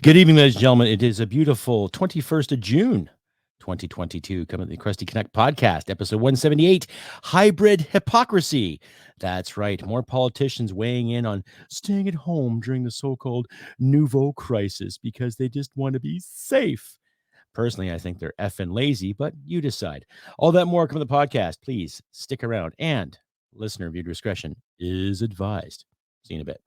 Good evening, ladies and gentlemen. It is a beautiful 21st of June, 2022, coming to the Crusty Canuck podcast, episode 178, Hybrid Hypocrisy. That's right. More politicians weighing in on staying at home during the so-called nouveau crisis because they just want to be safe. Personally, I think they're effing lazy, but you decide. All that more coming to the podcast. Please stick around. And listener viewer discretion is advised. See you in a bit.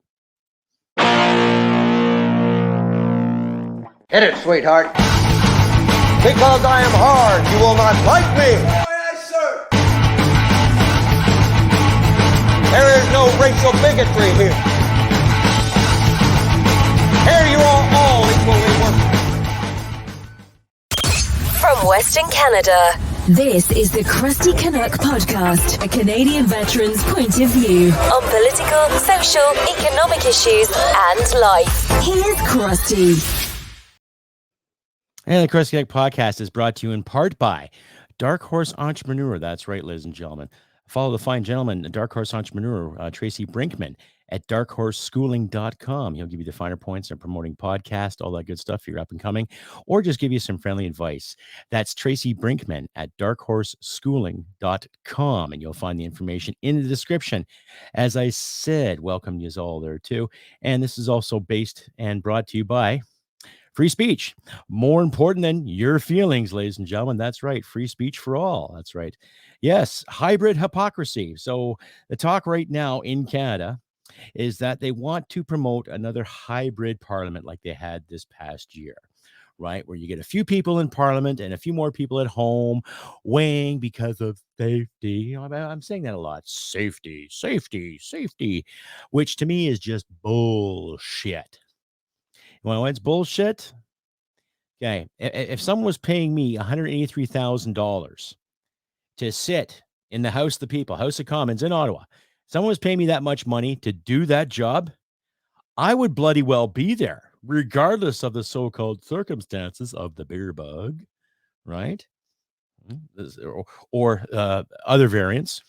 Hit it, sweetheart. Because I am hard, you will not like me. Yes, sir. There is no racial bigotry here. Here you are all equally worthless. From Western Canada, this is the Crusty Canuck podcast, a Canadian veteran's point of view on political, social, economic issues and life. Here's Crusty. And the Crusty Canuck podcast is brought to you in part by Dark Horse Entrepreneur. That's right, ladies and gentlemen. Follow the fine gentleman, Dark Horse Entrepreneur, Tracy Brinkman, at darkhorseschooling.com. He'll give you the finer points on promoting podcast, all that good stuff if you're up and coming, or just give you some friendly advice. That's Tracy Brinkman at darkhorseschooling.com, and you'll find the information in the description. As I said, welcome you all there too. And this is also based and brought to you by free speech. More important than your feelings, ladies and gentlemen. That's right. Free speech for all. That's right. Yes. Hybrid hypocrisy. So the talk right now in Canada is that they want to promote another hybrid parliament like they had this past year, right? Where you get a few people in parliament and a few more people at home weighing because of safety. You know, I'm saying that a lot. Safety, which to me is just bullshit. Well, it's bullshit. Okay. If someone was paying me $183,000 to sit in the House of the People, House of Commons in Ottawa, someone was paying me that much money to do that job, I would bloody well be there, regardless of the so-called circumstances of the beer bug, right? Or other variants.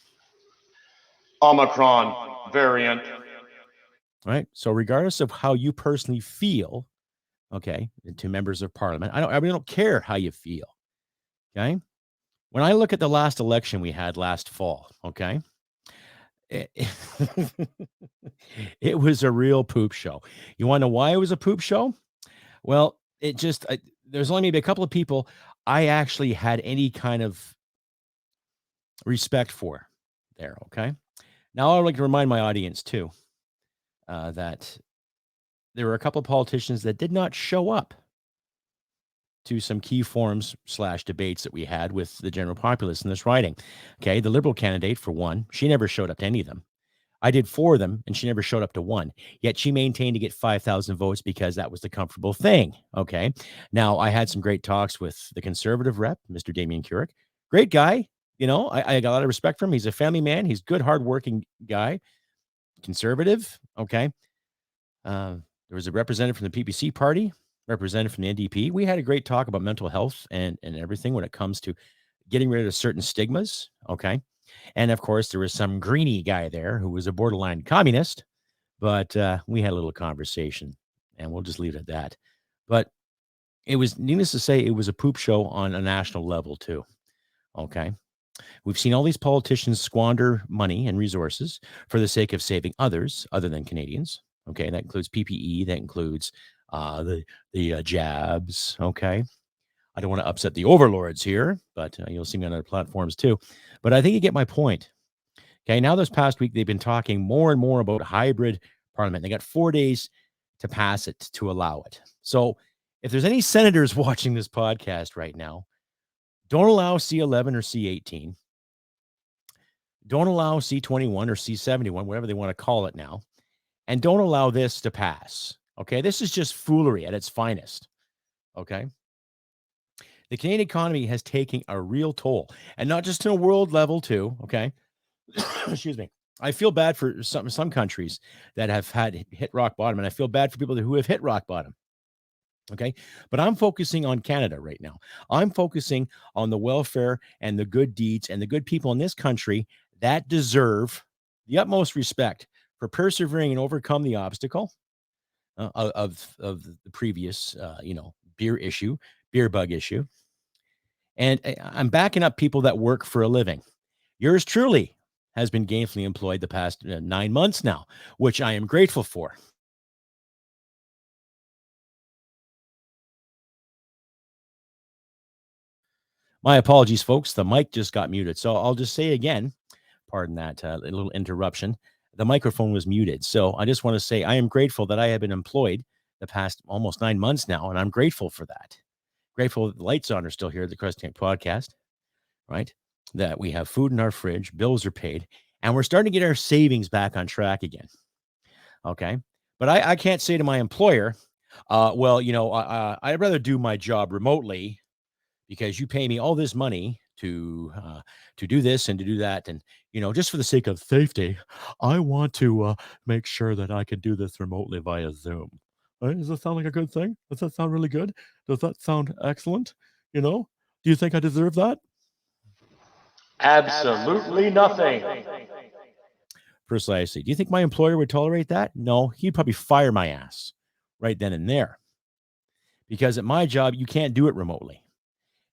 Omicron variant. Right. So regardless of how you personally feel, okay, to members of parliament, I really don't care how you feel. Okay. When I look at the last election we had last fall, okay, it was a real poop show. You want to know why it was a poop show? Well, there's only maybe a couple of people I actually had any kind of respect for there. Okay. Now I'd like to remind my audience too, that there were a couple of politicians that did not show up to some key forums / debates that we had with the general populace in this riding. Okay, the Liberal candidate, for one, she never showed up to any of them. I did 4 of them, and she never showed up to one. Yet she maintained to get 5,000 votes because that was the comfortable thing. Okay, now I had some great talks with the Conservative rep, Mr. Damien Curick. Great guy. You know, I got a lot of respect for him. He's a family man. He's a good, hardworking guy. Conservative. Okay. There was a representative from the PPC party, representative from the NDP. We had a great talk about mental health and everything when it comes to getting rid of certain stigmas. Okay. And of course, there was some greenie guy there who was a borderline communist, but we had a little conversation and we'll just leave it at that. But it was, needless to say, it was a poop show on a national level too. Okay. We've seen all these politicians squander money and resources for the sake of saving others other than Canadians. Okay, that includes PPE. That includes the jabs. Okay, I don't want to upset the overlords here, but you'll see me on other platforms too. But I think you get my point. Okay, now this past week they've been talking more and more about hybrid parliament. They got 4 days to pass it, to allow it. So if there's any senators watching this podcast right now, don't allow C11 or C18. Don't allow C21 or C71, whatever they want to call it now. And don't allow this to pass. Okay. This is just foolery at its finest. Okay. The Canadian economy has taken a real toll, and not just in a world level too. Okay. Excuse me. I feel bad for some countries that have hit rock bottom, and I feel bad for people who have hit rock bottom. Okay. But I'm focusing on Canada right now. I'm focusing on the welfare and the good deeds and the good people in this country that deserve the utmost respect for persevering and overcome the obstacle. of the previous, beer bug issue. And I'm backing up people that work for a living. Yours truly has been gainfully employed the past 9 months now, which I am grateful for. My apologies, folks. The mic just got muted. So I'll just say again, pardon that little interruption. The microphone was muted. So I just want to say I am grateful that I have been employed the past almost 9 months now, and I'm grateful for that. Grateful that the lights on are still here at the Crusty Canuck podcast, right? That we have food in our fridge, bills are paid, and we're starting to get our savings back on track again. Okay. But I can't say to my employer, I'd rather do my job remotely because you pay me all this money to do this and to do that. And, just for the sake of safety, I want to make sure that I can do this remotely via Zoom. Right? Does that sound like a good thing? Does that sound really good? Does that sound excellent? Do you think I deserve that? Absolutely nothing. Precisely. Do you think my employer would tolerate that? No, he'd probably fire my ass right then and there. Because at my job, you can't do it remotely.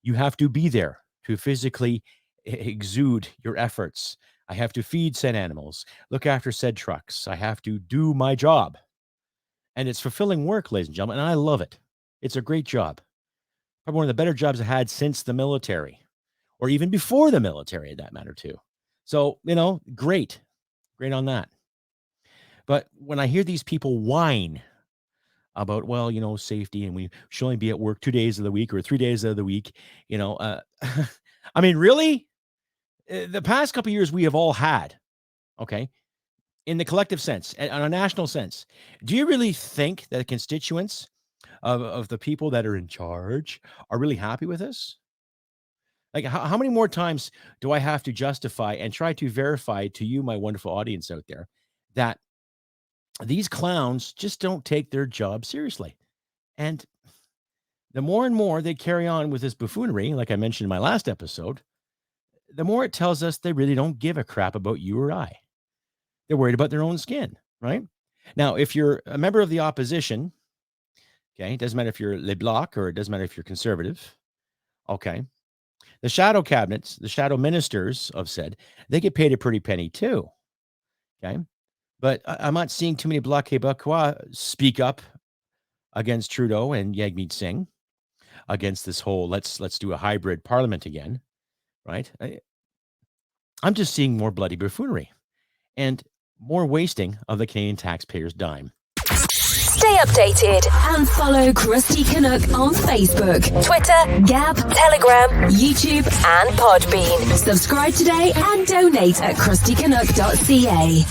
You have to be there to physically exude your efforts. I have to feed said animals, look after said trucks. I have to do my job. And it's fulfilling work, ladies and gentlemen, and I love it. It's a great job. Probably one of the better jobs I had since the military, or even before the military, in that matter, too. So, great. Great on that. But when I hear these people whine about, safety, and we should only be at work 2 days of the week or 3 days of the week, I mean, really? The past couple of years we have all had, okay, in the collective sense, on a national sense. Do you really think that the constituents of the people that are in charge are really happy with this? Like, how many more times do I have to justify and try to verify to you, my wonderful audience out there, that these clowns just don't take their job seriously? And the more and more they carry on with this buffoonery, like I mentioned in my last episode, the more it tells us they really don't give a crap about you or I. They're worried about their own skin, right? Now, if you're a member of the opposition, okay, it doesn't matter if you're Le Bloc or it doesn't matter if you're conservative, okay, the shadow cabinets, the shadow ministers of said, they get paid a pretty penny too, okay? But I'm not seeing too many Bloc Québécois speak up against Trudeau and Jagmeet Singh, against this whole let's do a hybrid parliament again, right? I'm just seeing more bloody buffoonery and more wasting of the Canadian taxpayers' dime. Stay updated and follow Crusty Canuck on Facebook, Twitter, Gab, Telegram, YouTube, and Podbean. Subscribe today and donate at crustycanuck.ca.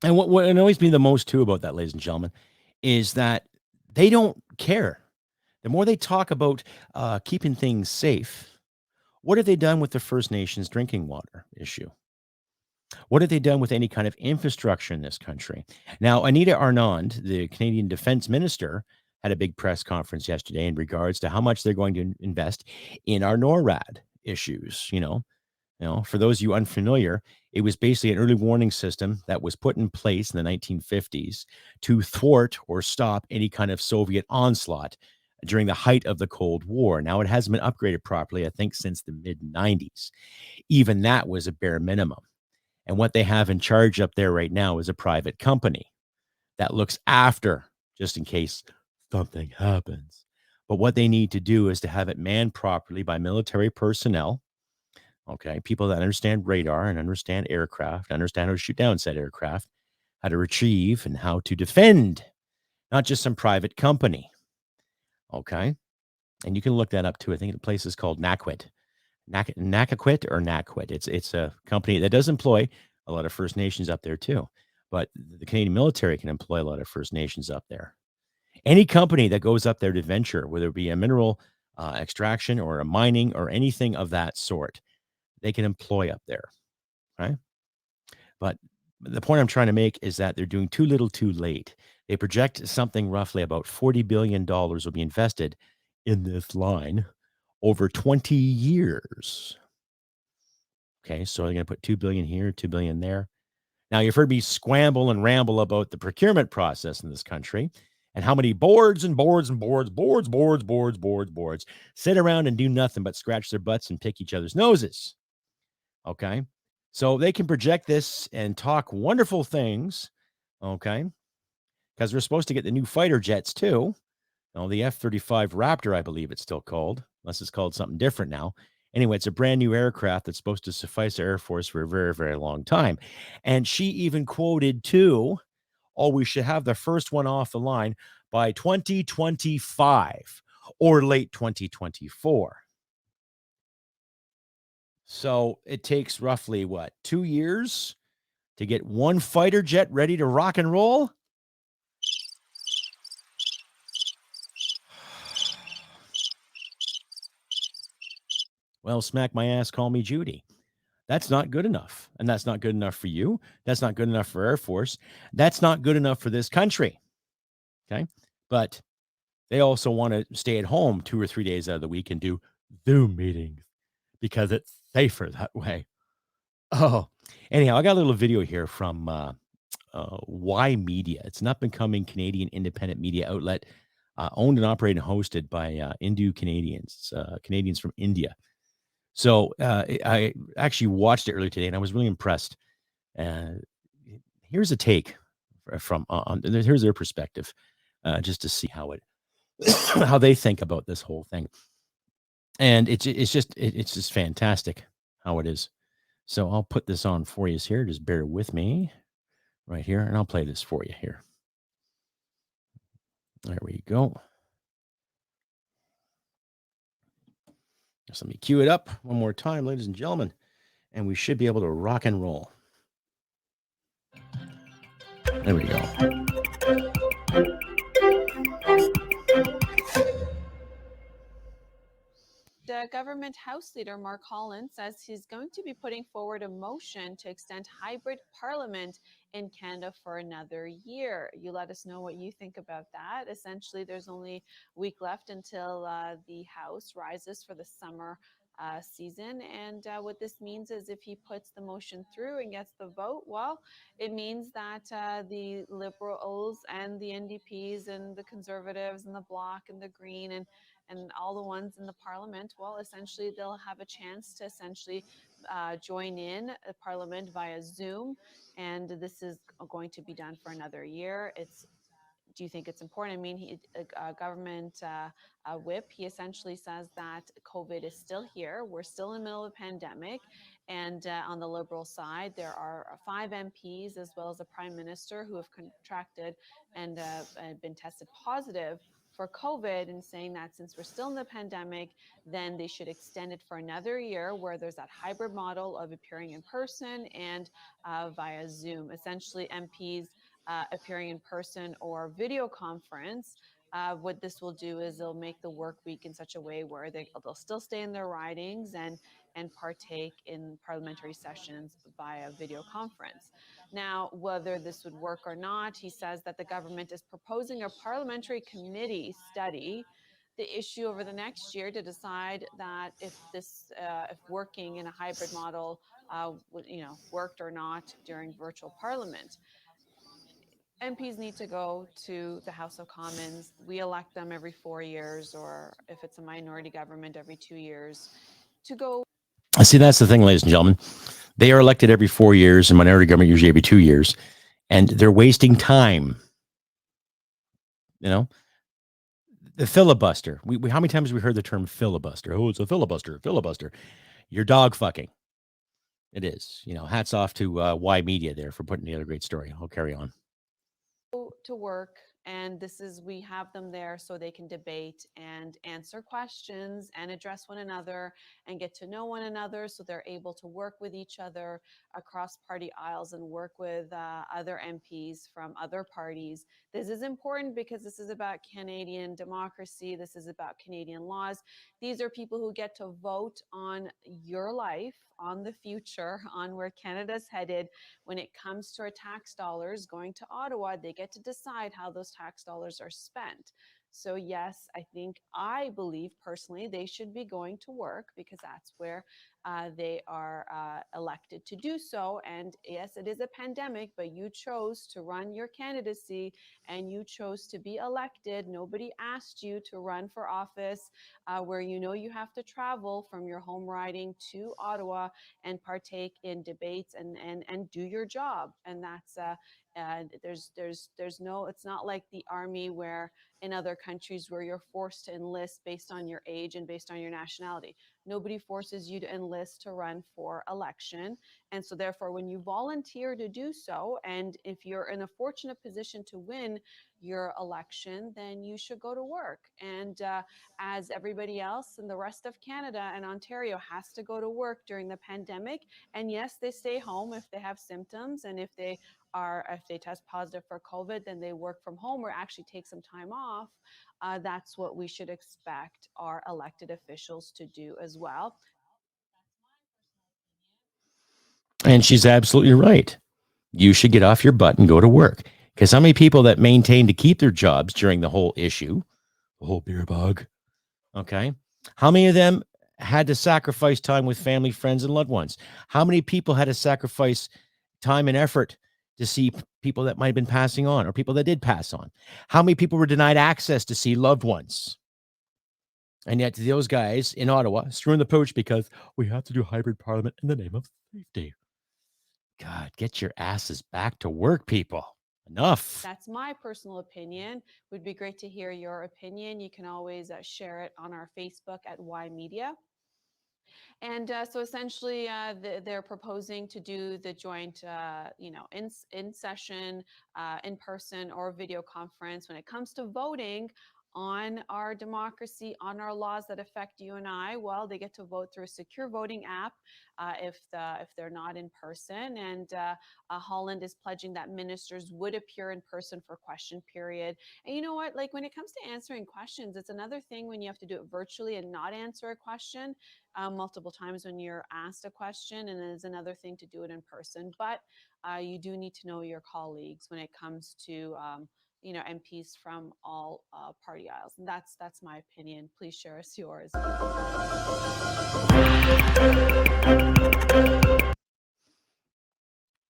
And what annoys me the most too about that, ladies and gentlemen, is that they don't care. The more they talk about keeping things safe, what have they done with the First Nations drinking water issue? What have they done with any kind of infrastructure in this country? Now, Anita Arnond, the Canadian Defense Minister, had a big press conference yesterday in regards to how much they're going to invest in our NORAD issues. For those of you unfamiliar, it was basically an early warning system that was put in place in the 1950s to thwart or stop any kind of Soviet onslaught during the height of the Cold War. Now, it hasn't been upgraded properly, I think, since the mid-90s. Even that was a bare minimum. And what they have in charge up there right now is a private company that looks after, just in case something happens. But what they need to do is to have it manned properly by military personnel, okay, people that understand radar and understand aircraft, understand how to shoot down said aircraft, how to retrieve and how to defend, not just some private company, okay? And you can look that up too. I think the place is called NAQUIT. Nakaquit or NAQUIT. It's a company that does employ a lot of First Nations up there too. But the Canadian military can employ a lot of First Nations up there. Any company that goes up there to venture, whether it be a mineral extraction or a mining or anything of that sort, they can employ up there, right? But the point I'm trying to make is that they're doing too little too late. They project something roughly about $40 billion will be invested in this line over 20 years. Okay, so they're going to put $2 billion here, $2 billion there. Now, you've heard me scramble and ramble about the procurement process in this country and how many boards sit around and do nothing but scratch their butts and pick each other's noses. Okay. So they can project this and talk wonderful things. Okay. Because we're supposed to get the new fighter jets too. The F-35 Raptor, I believe it's still called, unless it's called something different now. Anyway, it's a brand new aircraft that's supposed to suffice the Air Force for a very, very long time. And she even quoted too, we should have the first one off the line by 2025 or late 2024. So it takes roughly 2 years to get one fighter jet ready to rock and roll? Well, smack my ass, call me Judy. That's not good enough. And that's not good enough for you. That's not good enough for Air Force. That's not good enough for this country. Okay. But they also want to stay at home 2 or 3 days out of the week and do Zoom meetings because it's safer that way. Oh, anyhow, I got a little video here from Y Media. It's an up-and-coming Canadian independent media outlet owned and operated and hosted by Indian Canadians, Canadians from India. So I actually watched it earlier today, and I was really impressed. Here's a take from here's their perspective, just to see how how they think about this whole thing. And it's just fantastic how it is. So I'll put this on for you here. Just bear with me right here, and I'll play this for you here. There we go. Just let me cue it up one more time, ladies and gentlemen, and we should be able to rock and roll. There we go. The government House Leader Mark Holland says he's going to be putting forward a motion to extend hybrid parliament in Canada for another year. You let us know what you think about that. Essentially, there's only a week left until the House rises for the summer season. And what this means is if he puts the motion through and gets the vote, well, it means that the Liberals and the NDPs and the Conservatives and the Bloc and the Green and all the ones in the parliament, well, essentially they'll have a chance to essentially join in the parliament via Zoom. And this is going to be done for another year. Do you think it's important? I mean, government whip, he essentially says that COVID is still here. We're still in the middle of a pandemic. And on the Liberal side, there are 5 MPs as well as a prime minister who have contracted and been tested positive for COVID, and saying that since we're still in the pandemic, then they should extend it for another year where there's that hybrid model of appearing in person and via Zoom. Essentially, MPs appearing in person or video conference. What this will do is they'll make the work week in such a way where they'll still stay in their ridings and partake in parliamentary sessions via video conference. Now, whether this would work or not, he says that the government is proposing a parliamentary committee study the issue over the next year to decide that if working in a hybrid model worked or not during virtual parliament. MPs need to go to the House of Commons. We elect them every 4 years, or if it's a minority government, every 2 years to go. See, that's the thing, ladies and gentlemen. They are elected every 4 years, and minority government usually every 2 years, and they're wasting time. The filibuster. We how many times have we heard the term filibuster? Oh, it's a filibuster. You're dog fucking. It is. Hats off to Y Media there for putting together a great story. I'll carry on. To work, and we have them there so they can debate and answer questions and address one another and get to know one another, so they're able to work with each other across party aisles and work with other MPs from other parties. This is important because this is about Canadian democracy. This is about Canadian laws. These are people who get to vote on your life, on the future, on where Canada's headed. When it comes to our tax dollars going to Ottawa, they get to decide how those tax dollars are spent. So yes, I believe personally they should be going to work because that's where they are elected to do so. And yes, it is a pandemic, but you chose to run your candidacy and you chose to be elected. Nobody asked you to run for office where you know you have to travel from your home riding to Ottawa and partake in debates and do your job. And that's there's no, it's not like the army where in other countries where you're forced to enlist based on your age and based on your nationality. Nobody forces you to enlist to run for election. And so therefore, when you volunteer to do so, and if you're in a fortunate position to win your election, then you should go to work. And as everybody else in the rest of Canada and Ontario has to go to work during the pandemic, and yes, they stay home if they have symptoms, and if they test positive for COVID, then they work from home or actually take some time off. That's what we should expect our elected officials to do as well. And she's absolutely right. You should get off your butt and go to work. Because how many people that maintain to keep their jobs during the whole issue, the whole beer bug, okay? How many of them had to sacrifice time with family, friends, and loved ones? How many people had to sacrifice time and effort to see people that might have been passing on or people that did pass on? How many people were denied access to see loved ones? And yet those guys in Ottawa screwing the pooch because we have to do hybrid parliament in the name of safety. God, get your asses back to work, people. Enough. That's my personal opinion. Would be great to hear your opinion. You can always share it on our Facebook at Y Media. And so essentially, they're proposing to do the joint, in session, in person, or video conference when it comes to voting on our democracy, on our laws that affect you and I. Well, they get to vote through a secure voting app if they're not in person. And Holland is pledging that ministers would appear in person for question period. And you know what? Like when it comes to answering questions, it's another thing when you have to do it virtually and not answer a question multiple times when you're asked a question, and then there's another thing to do it in person. But you do need to know your colleagues when it comes to MPs from all party aisles. And that's my opinion. Please share us yours.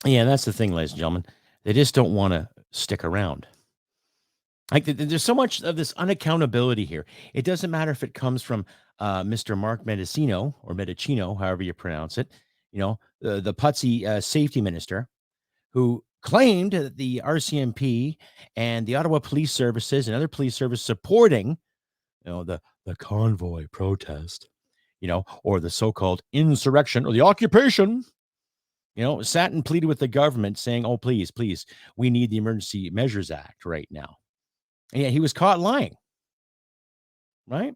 Yeah, that's the thing, ladies and gentlemen. They just don't want to stick around. Like there's so much of this unaccountability here. It doesn't matter if it comes from Mr. Mark Mendicino or Medicino, however you pronounce it, the putsy safety minister who claimed that the RCMP and the Ottawa Police Services and other police services supporting, the convoy protest, or the so-called insurrection or the occupation, sat and pleaded with the government saying, oh, please, we need the Emergency Measures Act right now. And yet he was caught lying, right?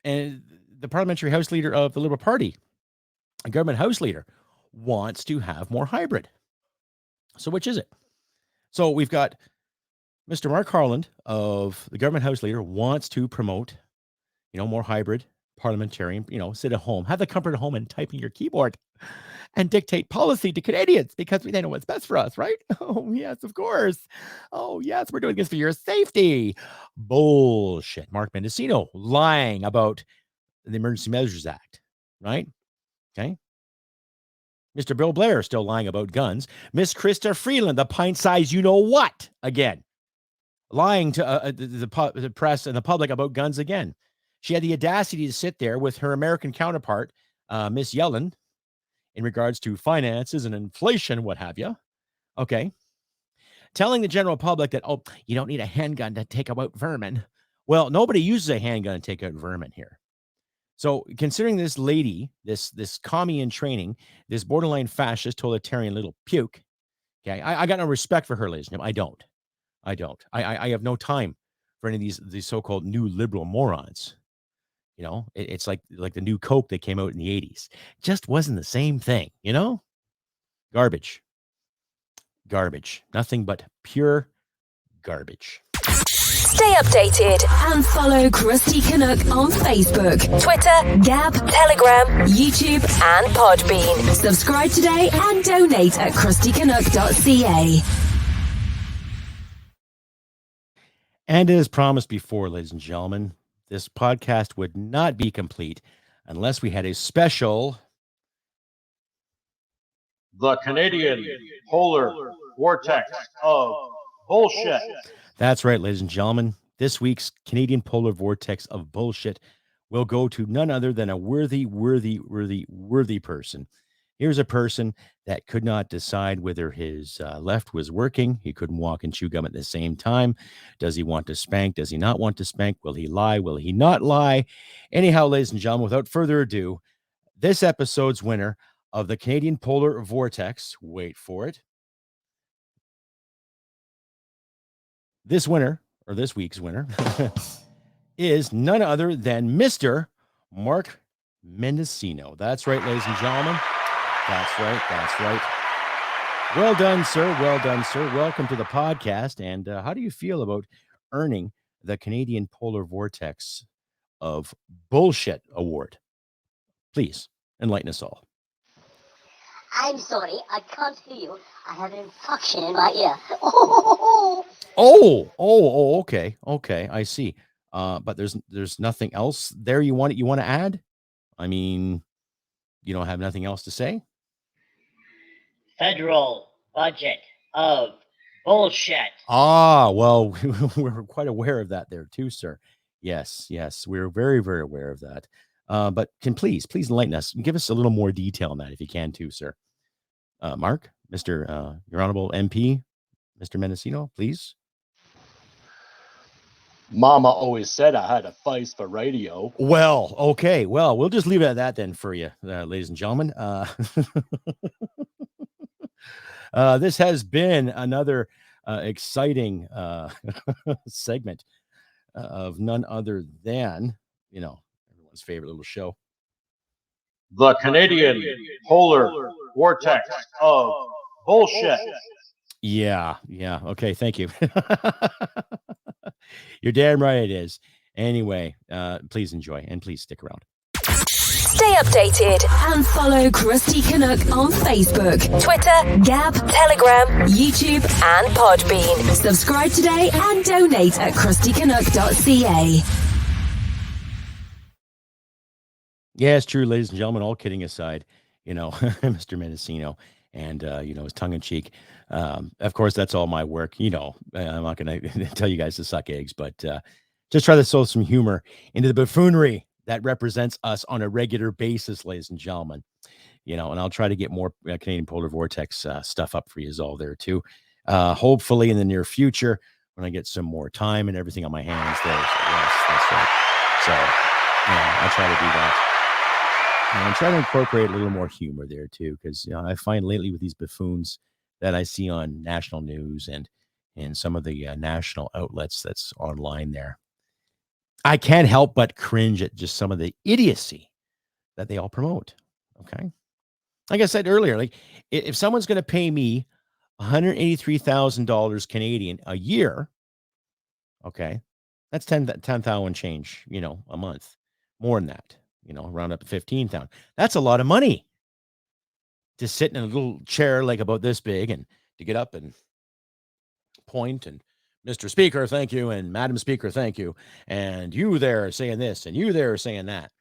And the parliamentary House leader of the Liberal Party, a government House leader, wants to have more hybrid. So which is it? So we've got Mr. Mark Harland of the government House leader wants to promote, more hybrid parliamentarian, sit at home, have the comfort of home and type in your keyboard and dictate policy to Canadians because they know what's best for us, right? Oh, yes, of course. Oh, yes, we're doing this for your safety. Bullshit. Mark Mendicino lying about the Emergency Measures Act, right? Okay. Mr. Bill Blair still lying about guns. Miss Krista Freeland, the pint-sized you-know-what, again. Lying to the press and the public about guns again. She had the audacity to sit there with her American counterpart, Miss Yellen, in regards to finances and inflation, what have you. Okay. Telling the general public that, oh, you don't need a handgun to take out vermin. Well, nobody uses a handgun to take out vermin here. So considering this lady, this commie in training, this borderline fascist, totalitarian little puke, okay, I got no respect for her, ladies and gentlemen. I don't. I have no time for any of these so-called new liberal morons. It's like the new Coke that came out in the 80s. Just wasn't the same thing, Garbage. Nothing but pure garbage. Stay updated and follow Crusty Canuck on Facebook, Twitter, Gab, Telegram, YouTube, and Podbean. Subscribe today and donate at crustycanuck.ca. And as promised before, ladies and gentlemen, this podcast would not be complete unless we had a special... The Canadian Polar Vortex of Bullshit. That's right, ladies and gentlemen. This week's Canadian Polar Vortex of Bullshit will go to none other than a worthy person. Here's a person that could not decide whether his left was working. He couldn't walk and chew gum at the same time. Does he want to spank? Does he not want to spank? Will he lie? Will he not lie? Anyhow, ladies and gentlemen, without further ado, this episode's winner of the Canadian Polar Vortex, wait for it. This winner, or this week's winner, is none other than Mr. Mark Mendocino. That's right, ladies and gentlemen. That's right. Well done, sir. Welcome to the podcast. And how do you feel about earning the Canadian Polar Vortex of Bullshit Award? Please enlighten us all. I'm sorry, I can't hear you. I have an infection in my ear. Okay, I see. But there's nothing else there you want to add? I mean, you don't have nothing else to say? Federal budget of bullshit. Well, we're quite aware of that there too, sir. Yes, we're very, very aware of that. But please enlighten us and give us a little more detail on that if you can too, sir. Mark, Mr. Your Honorable MP, Mr. Mendocino, please. Mama always said I had a face for radio. Well, okay. Well, we'll just leave it at that then for you, ladies and gentlemen. This has been another exciting segment of none other than, everyone's favorite little show. The Canadian Polar Vortex of Bullshit. Yeah. Okay, thank you. You're damn right it is. Anyway, please enjoy and please stick around. Stay updated and follow Crusty Canuck on Facebook, Twitter, Gab, Telegram, YouTube, and Podbean. Subscribe today and donate at crustycanuck.ca. Yeah, it's true, ladies and gentlemen, all kidding aside, Mr. Mendocino and, his tongue in cheek. Of course, that's all my work. I'm not going to tell you guys to suck eggs, but just try to sow some humor into the buffoonery that represents us on a regular basis, ladies and gentlemen. And I'll try to get more Canadian Polar Vortex stuff up for you all there too. Hopefully in the near future when I get some more time and everything on my hands there. So, yes, that's right. So, I'll try to do that. And I'm trying to incorporate a little more humor there too, because I find lately with these buffoons that I see on national news and in some of the national outlets that's online there, I can't help but cringe at just some of the idiocy that they all promote. Okay, like I said earlier, like if someone's going to pay me $183,000 Canadian a year, okay, that's 10,000 change, a month, more than that. Round up to 15,000. That's a lot of money to sit in a little chair like about this big and to get up and point and Mr. Speaker, thank you. And Madam Speaker, thank you. And you there saying this and you there saying that.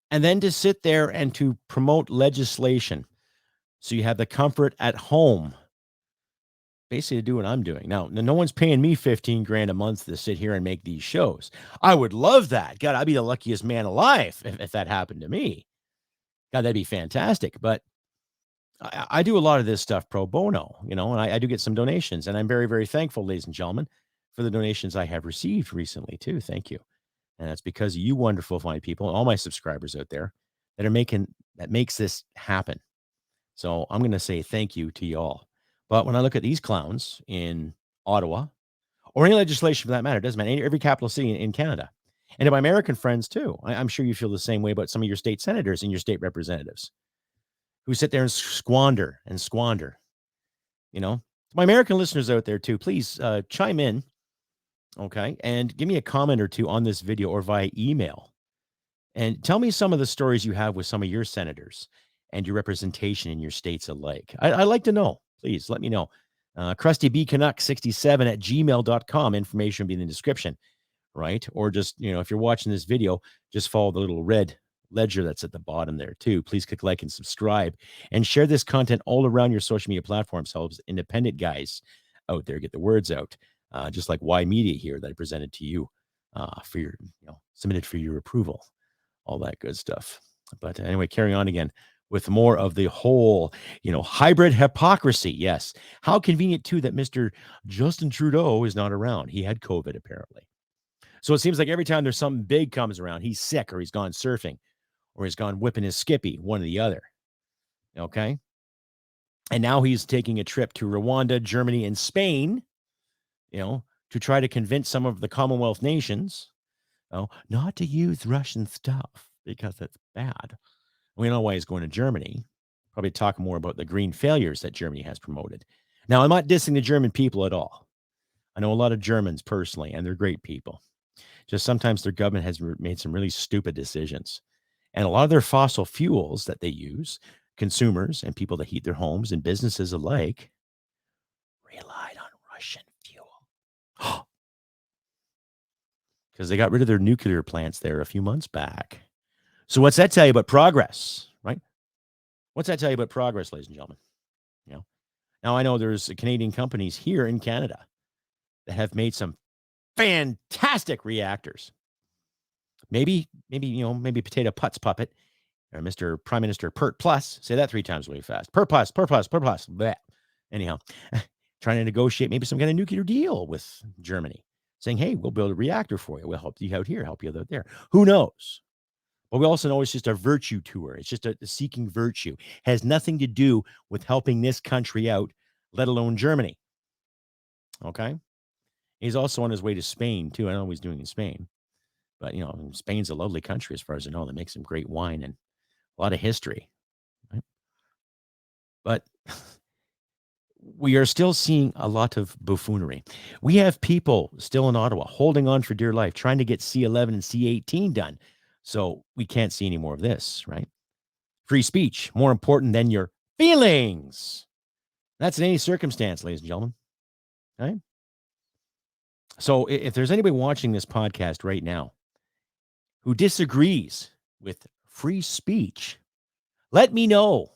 And then to sit there and to promote legislation. So you have the comfort at home, basically to do what I'm doing. Now, no one's paying me 15 grand a month to sit here and make these shows. I would love that. God, I'd be the luckiest man alive if that happened to me. God, that'd be fantastic. But I do a lot of this stuff pro bono, and I do get some donations. And I'm very, very thankful, ladies and gentlemen, for the donations I have received recently, too. Thank you. And that's because of you wonderful, fine people, all my subscribers out there that makes this happen. So I'm going to say thank you to you all. But when I look at these clowns in Ottawa, or any legislation for that matter, it doesn't matter, every capital city in Canada, and to my American friends too, I'm sure you feel the same way about some of your state senators and your state representatives who sit there and squander. My American listeners out there too, please chime in, okay, and give me a comment or two on this video or via email. And tell me some of the stories you have with some of your senators and your representation in your states alike. I'd like to know. Please let me know. CrustyBCanuck67 at gmail.com. Information will be in the description right? Or just, if you're watching this video, just follow the little red ledger that's at the bottom there too. Please click like and subscribe and share this content all around your social media platforms. Helps independent guys out there get the words out, just like Y Media here that I presented to you for your, submitted for your approval, all that good stuff. But anyway, carrying on again with more of the whole, hybrid hypocrisy. Yes. How convenient too that Mr. Justin Trudeau is not around. He had COVID apparently. So it seems like every time there's something big comes around, he's sick or he's gone surfing or he's gone whipping his skippy, one or the other. Okay. And now he's taking a trip to Rwanda, Germany, and Spain, to try to convince some of the Commonwealth nations, not to use Russian stuff because it's bad. We know why he's going to Germany. Probably talk more about the green failures that Germany has promoted. Now, I'm not dissing the German people at all. I know a lot of Germans personally, and they're great people. Just sometimes their government has made some really stupid decisions. And a lot of their fossil fuels that they use, consumers and people that heat their homes and businesses alike, relied on Russian fuel. Because they got rid of their nuclear plants there a few months back. So what's that tell you about progress, right? What's that tell you about progress, ladies and gentlemen? Now I know there's Canadian companies here in Canada that have made some fantastic reactors. Maybe Potato Putz Puppet or Mr. Prime Minister Pert Plus. Say that 3 times really fast. Pert Plus. Bleh. Anyhow, trying to negotiate maybe some kind of nuclear deal with Germany, saying, hey, we'll build a reactor for you. We'll help you out here, help you out there. Who knows? But we also know it's just a virtue tour. It's just a seeking virtue. Has nothing to do with helping this country out, let alone Germany. Okay? He's also on his way to Spain, too. I don't know what he's doing in Spain. But, Spain's a lovely country as far as I know. They make some great wine and a lot of history. Right? But we are still seeing a lot of buffoonery. We have people still in Ottawa holding on for dear life, trying to get C11 and C18 done. So we can't see any more of this, right? Free speech, more important than your feelings. That's in any circumstance, ladies and gentlemen. Right? So if there's anybody watching this podcast right now who disagrees with free speech, let me know.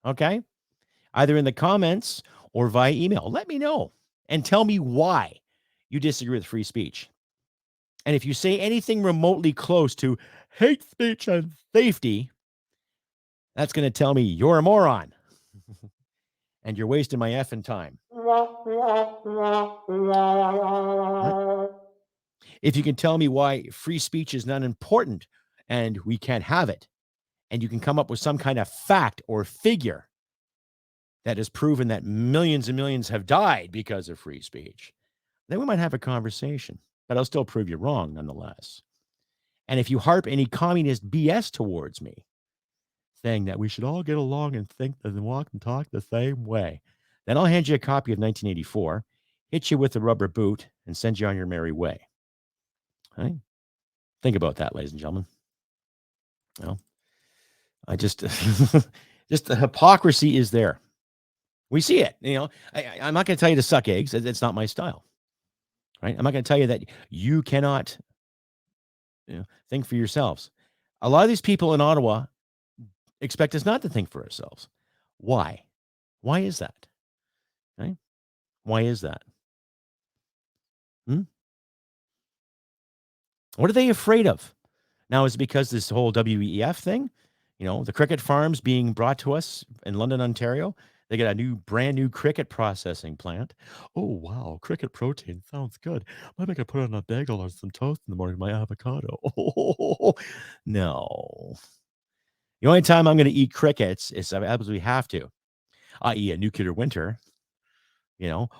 Okay? Either in the comments or via email. Let me know and tell me why you disagree with free speech. And if you say anything remotely close to hate speech and safety, that's going to tell me you're a moron. And you're wasting my effing time. If you can tell me why free speech is not important and we can't have it, and you can come up with some kind of fact or figure that has proven that millions and millions have died because of free speech, then we might have a conversation. But I'll still prove you wrong nonetheless. And if you harp any communist BS towards me, saying that we should all get along and think and walk and talk the same way, then I'll hand you a copy of 1984, hit you with a rubber boot, and send you on your merry way. Right? Think about that, ladies and gentlemen. I just, just the hypocrisy is there. We see it. I'm not going to tell you to suck eggs. It's not my style. Right? I'm not going to tell you that you cannot think for yourselves. A lot of these people in Ottawa expect us not to think for ourselves. Why? Why is that? Right? Why is that? What are they afraid of? Now, is it because this whole WEF thing, the cricket farms being brought to us in London, Ontario? They get a brand new cricket processing plant. Oh, wow. Cricket protein sounds good. Maybe I could put it on a bagel or some toast in the morning with my avocado. Oh, no. The only time I'm going to eat crickets is if I absolutely have to, i.e. a nuclear winter,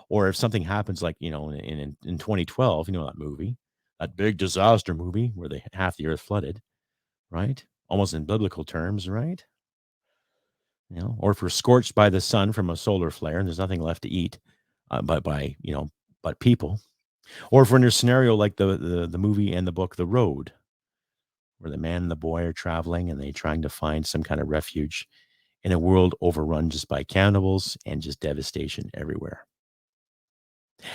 or if something happens like, in 2012, that movie, that big disaster movie where half the earth flooded, right? Almost in biblical terms, right? Or if we're scorched by the sun from a solar flare and there's nothing left to eat, but people, or if we're in a scenario like the movie and the book, The Road, where the man and the boy are traveling and they're trying to find some kind of refuge in a world overrun just by cannibals and just devastation everywhere.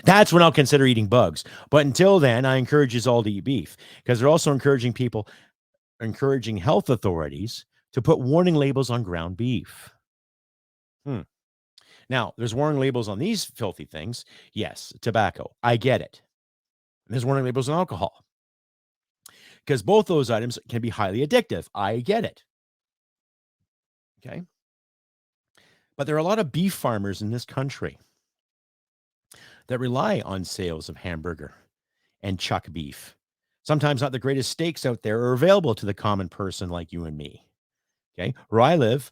That's when I'll consider eating bugs. But until then, I encourage you all to eat beef, because they're also encouraging health authorities to put warning labels on ground beef. Now, there's warning labels on these filthy things. Yes, tobacco. I get it. And there's warning labels on alcohol, because both those items can be highly addictive. I get it. Okay. But there are a lot of beef farmers in this country that rely on sales of hamburger and chuck beef. Sometimes not the greatest steaks out there are available to the common person like you and me. Okay. Where I live,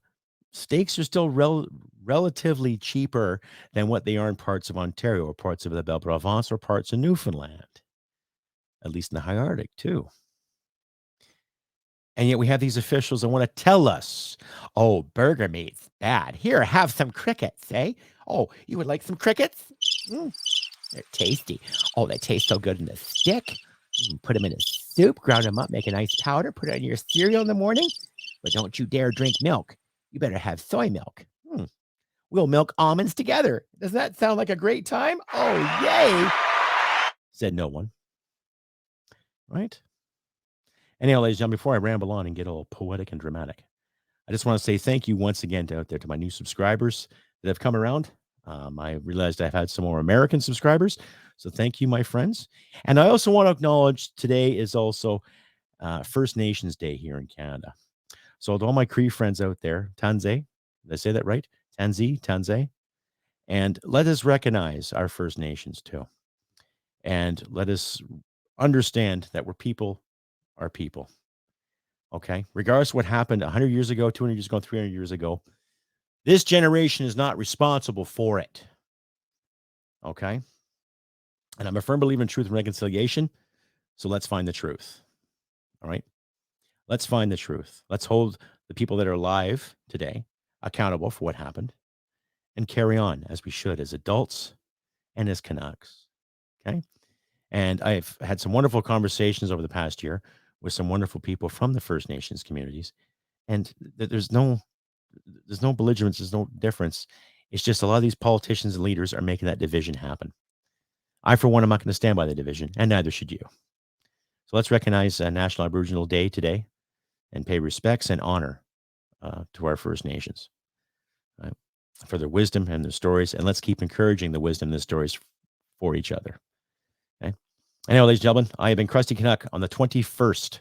steaks are still relatively cheaper than what they are in parts of Ontario or parts of the Belle Province or parts of Newfoundland, at least in the high Arctic too. And yet we have these officials that want to tell us, oh, burger meat's bad. Here, have some crickets, eh? Oh, you would like some crickets? They're tasty. Oh, they taste so good in a stick. You can put them in a soup, ground them up, make a nice powder, put it in your cereal in the morning. But don't you dare drink milk. You better have soy milk. We'll milk almonds together. Does that sound like a great time? Oh, yay. Said no one. Right? Anyhow, ladies and gentlemen, before I ramble on and get all poetic and dramatic, I just want to say thank you once again to my new subscribers that have come around. I realized I've had some more American subscribers, so thank you, my friends. And I also want to acknowledge today is also First Nations Day here in Canada. So to all my Cree friends out there, Tanze, did I say that right? Tanze. And let us recognize our First Nations too. And let us understand that we're people are people. Okay? Regardless of what happened 100 years ago, 200 years ago, 300 years ago, this generation is not responsible for it. Okay? And I'm a firm believer in truth and reconciliation. So let's find the truth. All right? Let's find the truth. Let's hold the people that are alive today accountable for what happened and carry on as we should as adults and as Canucks. Okay? And I've had some wonderful conversations over the past year with some wonderful people from the First Nations communities. And there's no belligerence, there's no difference. It's just a lot of these politicians and leaders are making that division happen. I, for one, am not going to stand by the division, and neither should you. So let's recognize National Aboriginal Day today and pay respects and honor to our First Nations for their wisdom and their stories. And let's keep encouraging the wisdom and the stories for each other. Okay. Anyway, ladies and gentlemen, I have been Crusty Canuck on the 21st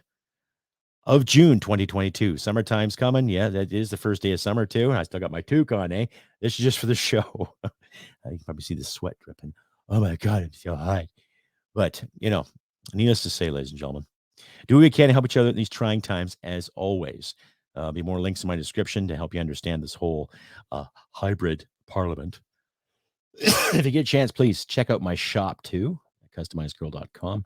of June, 2022. Summertime's coming. Yeah, that is the first day of summer too. I still got my toque on, eh? This is just for the show. You can probably see the sweat dripping. Oh my God, I'm so hot. But, needless to say, ladies and gentlemen, do what we can to help each other in these trying times, as always. There'll be more links in my description to help you understand this whole hybrid parliament. If you get a chance, please check out my shop too, at customizedgirl.com.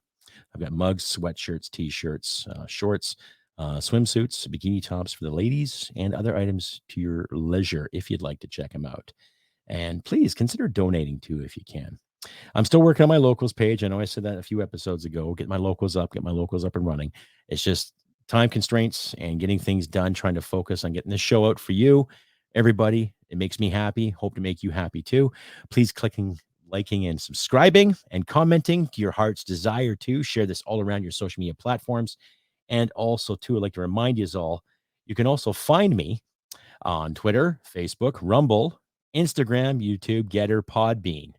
I've got mugs, sweatshirts, t-shirts, shorts, swimsuits, bikini tops for the ladies, and other items to your leisure if you'd like to check them out. And please consider donating too if you can. I'm still working on my locals page. I know I said that a few episodes ago. Get my locals up and running. It's just time constraints and getting things done, trying to focus on getting this show out for you, everybody. It makes me happy. Hope to make you happy too. Please liking and subscribing and commenting to your heart's desire to share this all around your social media platforms. And also too, I'd like to remind you all, you can also find me on Twitter, Facebook, Rumble, Instagram, YouTube, Getter, Podbean.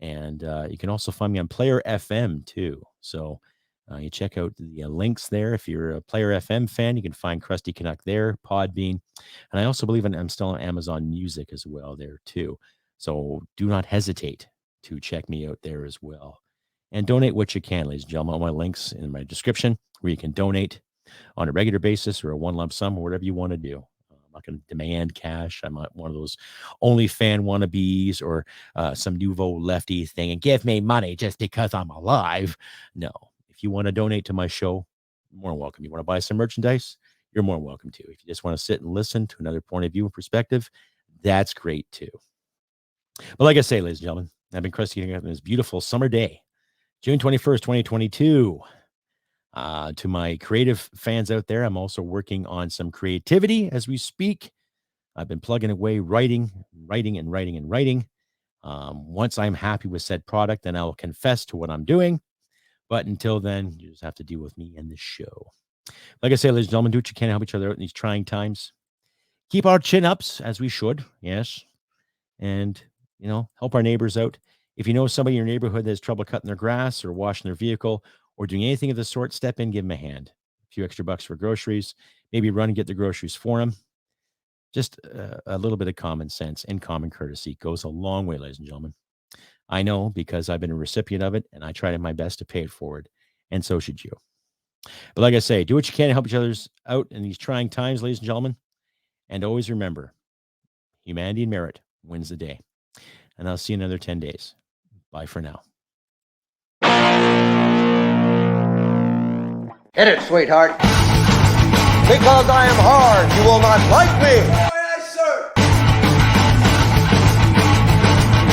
And you can also find me on Player FM too. So you check out the links there. If you're a Player FM fan, you can find Crusty Canuck there, Podbean. And I also believe I'm still on Amazon Music as well there too. So do not hesitate to check me out there as well. And donate what you can, ladies and gentlemen. All my links in my description where you can donate on a regular basis or a one lump sum or whatever you want to do. I'm not going to demand cash. I'm not one of those OnlyFan wannabes or some nouveau lefty thing and give me money just because I'm alive. No. If you want to donate to my show, you're more than welcome. You want to buy some merchandise, you're more than welcome to. If you just want to sit and listen to another point of view and perspective, that's great too. But like I say, ladies and gentlemen, I've been Crusty Canuck on this beautiful summer day, June 21st, 2022. To my creative fans out there, I'm also working on some creativity as we speak. I've been plugging away, writing. Once I'm happy with said product, then I will confess to what I'm doing. But until then, you just have to deal with me and the show. Like I say, ladies and gentlemen, do what you can to help each other out in these trying times. Keep our chin ups as we should. Yes. And, help our neighbors out. If you know somebody in your neighborhood that has trouble cutting their grass or washing their vehicle or doing anything of the sort, step in, give them a hand. A few extra bucks for groceries. Maybe run and get the groceries for them. Just a little bit of common sense and common courtesy goes a long way, ladies and gentlemen. I know because I've been a recipient of it, and I try my best to pay it forward, and so should you. But like I say, do what you can to help each other out in these trying times, ladies and gentlemen. And always remember, humanity and merit wins the day. And I'll see you in another 10 days. Bye for now. Hit it, sweetheart. Because I am hard, you will not like me. Yes, sir.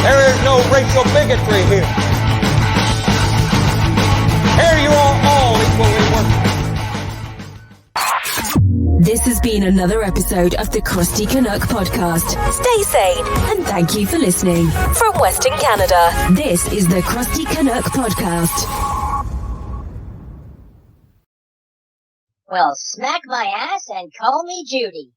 There is no racial bigotry here. Here you are all equally worthless. This has been another episode of the Crusty Canuck podcast. Stay sane and thank you for listening. From Western Canada, this is the Crusty Canuck podcast. Well, smack my ass and call me Judy.